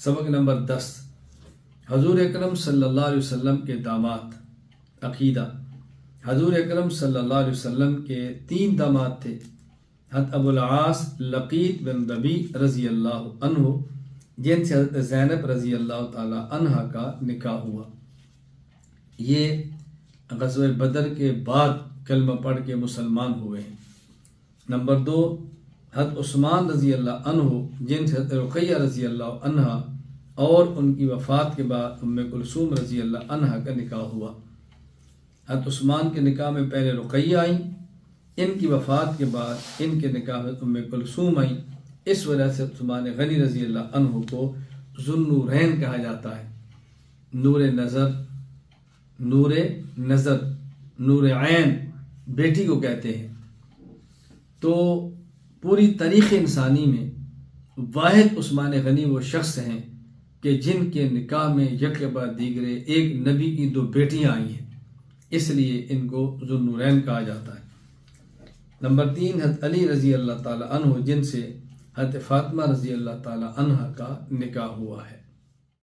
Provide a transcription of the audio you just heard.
سبق نمبر 10، حضور اکرم صلی اللہ علیہ وسلم کے داماد۔ عقیدہ: حضور اکرم صلی اللہ علیہ وسلم کے 3 داماد تھے، حضرت ابو العاص لقیط بن ربیع رضی اللہ عنہ، جن سے حضرت زینب رضی اللہ تعالی عنہ کا نکاح ہوا۔ یہ غزوہ بدر کے بعد کلمہ پڑھ کے مسلمان ہوئے ہیں۔ نمبر 2، حضرت عثمان رضی اللہ عنہ، جن سے حضرت رقیہ رضی اللہ عنہ اور ان کی وفات کے بعد ام کلثوم رضی اللہ عنہ کا نکاح ہوا۔ حضرت عثمان کے نکاح میں پہلے رقیہ آئیں، ان کی وفات کے بعد ان کے نکاح میں ام کلثوم آئیں۔ اس وجہ سے عثمان غنی رضی اللہ عنہ کو ذو النورین کہا جاتا ہے۔ نور نظر، نور عین بیٹی کو کہتے ہیں۔ تو پوری تاریخ انسانی میں واحد عثمان غنی وہ شخص ہیں کہ جن کے نکاح میں یک کے بعد دیگرے ایک نبی کی 2 بیٹیاں آئی ہیں، اس لیے ان کو ذو النورین کہا جاتا ہے۔ نمبر 3، حضرت علی رضی اللہ تعالی عنہ، جن سے حضرت فاطمہ رضی اللہ تعالی عنہ کا نکاح ہوا ہے۔